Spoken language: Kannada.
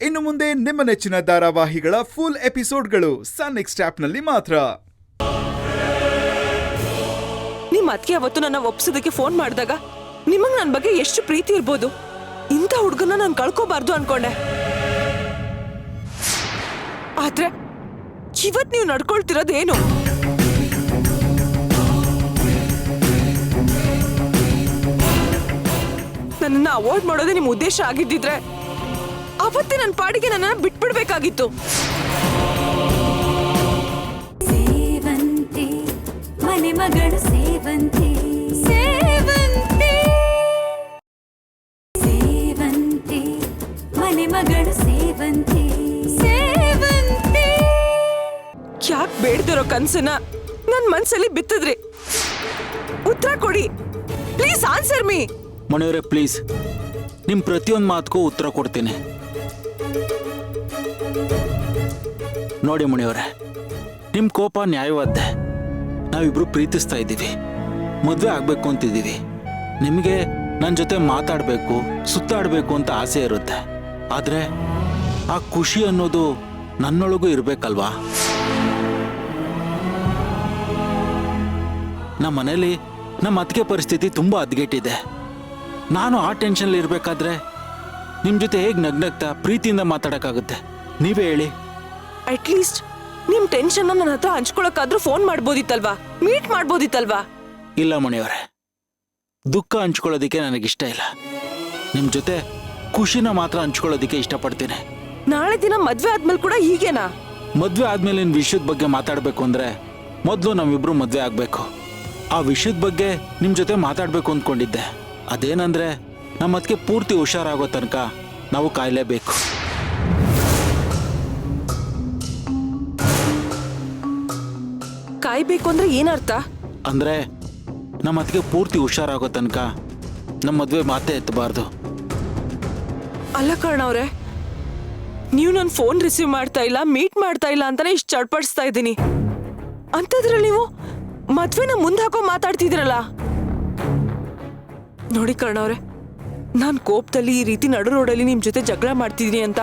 ಇನ್ನು ಮುಂದೆ ನಿಮ್ಮ ನೆಚ್ಚಿನ ಧಾರಾವಾಹಿಗಳ ಫುಲ್ ಎಪಿಸೋಡ್ಗಳು ಸನ್ ನೆಕ್ಸ್ಟ್ ಆಪ್ನಲ್ಲಿ ಮಾತ್ರ. ನಿಮ್ಮ ಅತ್ತಿಗೆ ಅವತ್ತು ನನ್ನ ಒಪ್ಸೋದಕ್ಕೆ ಫೋನ್ ಮಾಡಿದಾಗ ನಿಮಗ್ ನನ್ನ ಬಗ್ಗೆ ಎಷ್ಟು ಪ್ರೀತಿ ಇರ್ಬೋದು. ಇಂಥ ಹುಡುಗನ ನಾನು ಕಳ್ಕೋಬಾರ್ದು ಅನ್ಕೊಂಡೆ. ಆದ್ರೆ ಇವತ್ ನೀವು ನಡ್ಕೊಳ್ತಿರೋದೇನು? ನನ್ನನ್ನು ಅವಾಯ್ಡ್ ಮಾಡೋದೇ ನಿಮ್ಮ ಉದ್ದೇಶ ಆಗಿದ್ದಿದ್ರೆ ಅವತ್ತೇ ನನ್ನ ಪಾಡಿಗೆ ನನ್ನನ್ನು ಬಿಟ್ಬಿಡ್ಬೇಕಾಗಿತ್ತು. ಸೇವಂತಿ ಮನೆ ಮಗಳು ಸೇವಂತಿ ಸೇವಂತಿ ಸೇವಂತಿ ಮನೆ ಮಗಳು ಸೇವಂತಿ ಸೇವಂತಿ. ಯಾಕೆ ಬೇಡ್ದಿರೋ ಕನ್ಸನ್ನ ನನ್ ಮನ್ಸಲ್ಲಿ ಬಿತ್ತಿದ್ರಿ? ಉತ್ತರ ಕೊಡಿ ಪ್ಲೀಸ್, ಆನ್ಸರ್ ಮೀ. ಮಣಿಯವರೇ ಪ್ಲೀಸ್, ನಿಮ್ಮ ಪ್ರತಿಯೊಂದು ಮಾತಕ್ಕೂ ಉತ್ತರ ಕೊಡ್ತೀನಿ. ನೋಡಿ ಮಣಿಯವರೇ, ನಿಮ್ಮ ಕೋಪ ನ್ಯಾಯವಾದ್ದೆ. ನಾವಿಬ್ರು ಪ್ರೀತಿಸ್ತಾ ಇದ್ದೀವಿ, ಮದುವೆ ಆಗಬೇಕು ಅಂತಿದ್ದೀವಿ. ನಿಮಗೆ ನನ್ನ ಜೊತೆ ಮಾತಾಡಬೇಕು, ಸುತ್ತಾಡಬೇಕು ಅಂತ ಆಸೆ ಇರುತ್ತೆ. ಆದರೆ ಆ ಖುಷಿ ಅನ್ನೋದು ನನ್ನೊಳಗೂ ಇರಬೇಕಲ್ವಾ? ನಮ್ಮ ಮನೇಲಿ ನಮ್ಮ ಅತ್ತಿಗೆ ಪರಿಸ್ಥಿತಿ ತುಂಬ ಹದಗೆಟ್ಟಿದೆ. ನಾನು ಆ ಟೆನ್ಷನ್ಲಿ ಇರಬೇಕಾದ್ರೆ ನಿಮ್ಮ ಜೊತೆ ಹೇಗೆ ನಗ್ನಗ್ತಾ ಪ್ರೀತಿಯಿಂದ ಮಾತಾಡೋಕ್ಕಾಗುತ್ತೆ? ನೀವೇ ಹೇಳಿ. ಅಟ್ಲೀಸ್ಟ್ ನಿಮ್ ಟೆನ್ಷನ್ ನನ್ನ ಹತ್ರ ಹಂಚ್ಕೊಳಕ್ಕಾದ್ರೂ ಫೋನ್ ಮಾಡ್ಬೋದಿತ್ತಲ್ವಾ, ಮೀಟ್ ಮಾಡ್ಬೋದಿತ್ತಲ್ವಾ? ಇಲ್ಲ ಮಣಿಯವರೇ, ದುಃಖ ಹಂಚ್ಕೊಳ್ಳೋದಕ್ಕೆ ನನಗಿಷ್ಟ ಇಲ್ಲ. ನಿಮ್ಮ ಜೊತೆ ಖುಷಿನ ಮಾತ್ರ ಹಂಚ್ಕೊಳ್ಳೋದಕ್ಕೆ ಇಷ್ಟಪಡ್ತೀನಿ. ನಾಳೆ ದಿನ ಮದ್ವೆ ಆದ್ಮೇಲೆ ಕೂಡ ಹೀಗೇನಾ? ಮದುವೆ ಆದ್ಮೇಲೆ ವಿಷಯದ ಬಗ್ಗೆ ಮಾತಾಡಬೇಕು ಅಂದರೆ ಮೊದಲು ನಾವಿಬ್ರು ಮದುವೆ ಆಗಬೇಕು. ಆ ವಿಷಯದ ಬಗ್ಗೆ ನಿಮ್ಮ ಜೊತೆ ಮಾತಾಡಬೇಕು ಅಂದ್ಕೊಂಡಿದ್ದೆ. ಅದೇನಂದ್ರೆ ನಮ್ಮ ಅದಕ್ಕೆ ಪೂರ್ತಿ ಹುಷಾರಾಗೋ ತನಕ ನಾವು ಕಾಯಲೇಬೇಕು. ಕಾಯ್ಬೇಕು ಅಂದ್ರೆ ಏನರ್ಥ? ಅಂದ್ರೆ ನಮ್ಮ ಅದಕ್ಕೆ ಪೂರ್ತಿ ಹುಷಾರಾಗೋ ತನಕ ನಮ್ಮ ಮದುವೆ ಮಾತೇ ಎತ್ತಬಾರ್ದು. ಅಲ್ಲ ಕರ್ಣವ್ರೆ, ನೀವು ನನ್ನ ಫೋನ್ ರಿಸೀವ್ ಮಾಡ್ತಾ ಇಲ್ಲ, ಮೀಟ್ ಮಾಡ್ತಾ ಇಲ್ಲ ಅಂತಾನೆ ಇಷ್ಟು ಚಡ್ಪಡಿಸ್ತಾ ಇದ್ದೀನಿ. ಅಂತದ್ರಲ್ಲಿ ನೀವು ಮದ್ವೆನ ಮುಂದೆ ಹಾಕೋ ಮಾತಾಡ್ತಿದ್ರಲ್ಲ. ನೋಡಿ ಕರ್ಣವ್ರೆ, ನಾನ್ ಕೋಪದಲ್ಲಿ ಈ ರೀತಿ ನಡು ರೋಡಲ್ಲಿ ನಿಮ್ ಜೊತೆ ಜಗಳ ಮಾಡ್ತಿದೀನಿ ಅಂತ